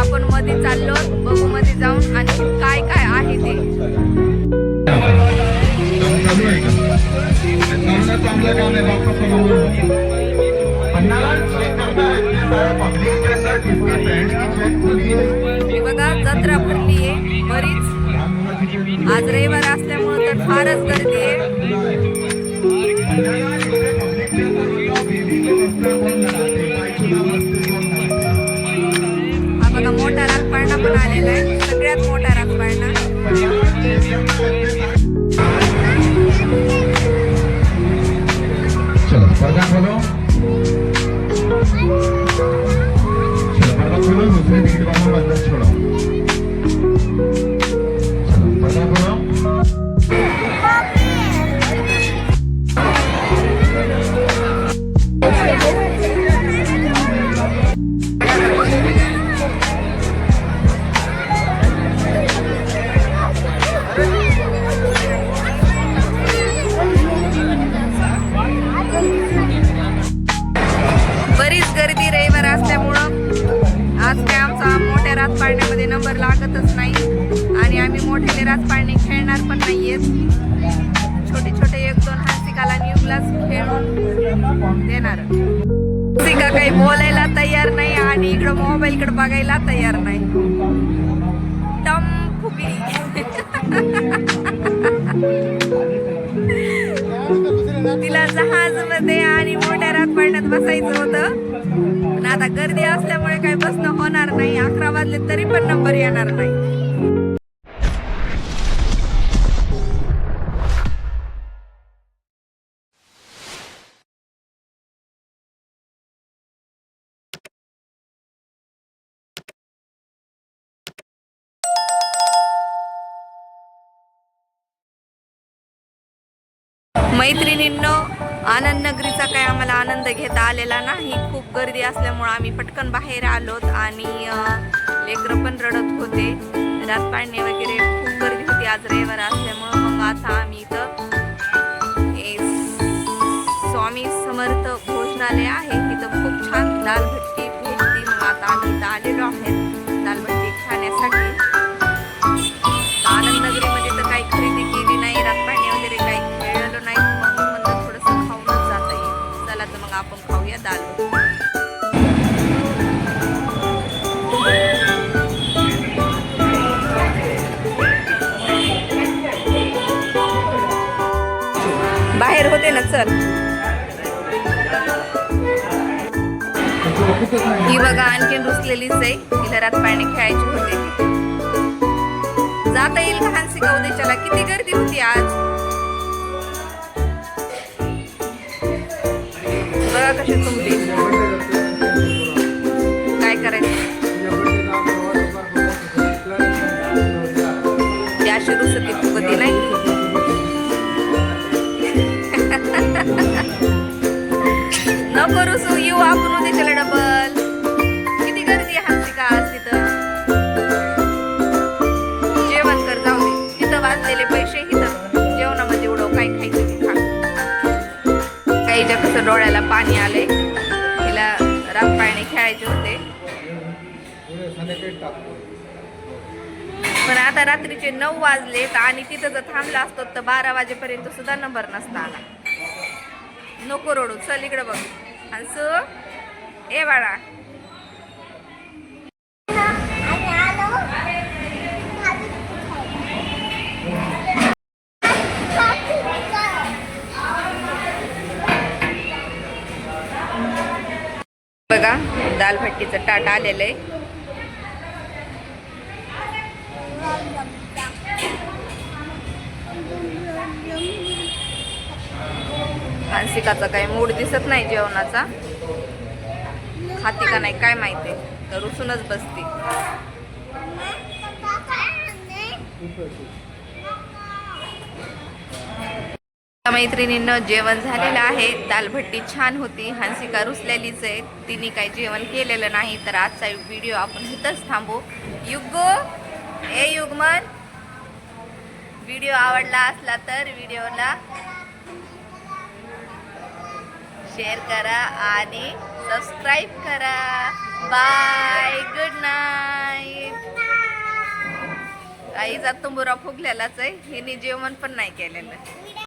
आपण मध्ये चाललो, बघू मध्ये जाऊन आणि काय काय आहे ते. बघा जत्रा भरली आहे बरीच. आज रविवार असल्यामुळे तर फारच गर्दी आहे. हा बघा मोठा राजपाळणा पण आलेला आहे, सगळ्यात मोठा राजपाळणा. चलो पर्दा खोलो, चलो पर्दा खोलो, दूसरे टिकट वालों को अंदर छोड़ो। चलो पर्दा खोलो। बरीच गर्दी रविवार असल्यामुळं आज काय आमचा मोठ्या राजपाळण्यामध्ये नंबर लागतच नाही आणि आम्ही मोठे राजपाळणे खेळणार पण नाहीयेत. छोटे छोटे 1-2 हासिकाला न्यूग्लास खेळून देणार. हासिका काही बोलायला तयार नाही आणि इकडं मोबाईलकडे बघायला तयार नाही. टम फुगली. तिला जहाजमध्ये आणि मोठ्या राजपाळण्यात बसायचं होतं, पण आता गर्दी असल्यामुळे काही बसणं होणार नाही. 11 वाजले तरी पण नंबर येणार नाही. मैत्रिणींनो, आनंद नगरीचा काय आम्हाला आनंद घेता आलेला नाही. खूप गर्दी असल्यामुळे आम्ही पटकन बाहेर आलोत आणि लेकरं पण रडत होते. रातपाळणे वगैरे खूप गर्दी होती आज रविवार असल्यामुळं. मग आता आम्ही इथं स्वामी समर्थ भोजनालय आहे, तिथं खूप छान दालभट्टी भेटती. मग आता आम्ही इथं आलेलो आहे दालभट्टी खाण्यासाठी. आनंद नगरीमध्ये तर काही खरेदी केली नाही, रातपाळणे वगैरे काही खेळलो नाही. मग म्हणलं थोडंसं खाऊनच जाता येईल. चला तर मग आपण खाऊया दालभट्टी. बाहेर होते ना, चल. ही बघा आणखीन रुसलेलीच आहे, तिला रातपाळणे खेळायचे होते. जाता येईल का हान्सिका उद्याच्याला? किती गर्दी होती आज. बघा कशी तुमची काय करायचं. त्याशी रुसती फुगती नाही. नको रुसू, येऊ आपण उद्याच्याला डबल. किती गर्दी आहे हान्सिका आज तिथं. जेवण कर, जाऊ दे. तिथं वाजलेले पैसे इथं जेवणामध्ये उडव. काय खायचं ते खा. काहीच्या कसं डोळ्याला पाणी आले. तिला रातपाळणे खेळायचे होते, पण आता रात्रीचे 9 वाजलेत आणि तिथं जर थांबला असतो तर 12 वाजेपर्यंत सुद्धा नंबर नसता आला. नको रडू, चल इकडे बघ. हंसू, ए बाळा. बघा दालभट्टीचं ताट आलेलं आहे. हान्सिकाचा काही मूड दिसत नाही जेवणाचा. खाती का नाही काय माहिती, तर रुसूनच बसती. मैत्रिणींना जेवण झालेलं आहे. दालभट्टी छान होती. हान्सिका रुसलेलीच आहे, तिने काही जेवण केलेलं नाही. तर आजचा व्हिडिओ आपण इथंच थांबू. युगो, ए युगमन, व्हिडिओ आवडला असला तर व्हिडिओला शेअर करा आणि सबस्क्राईब करा. Bye, good night. आईचा तुंबुरा फुगलेलाच आहे, हिने जेवण पण नाही केलेलं.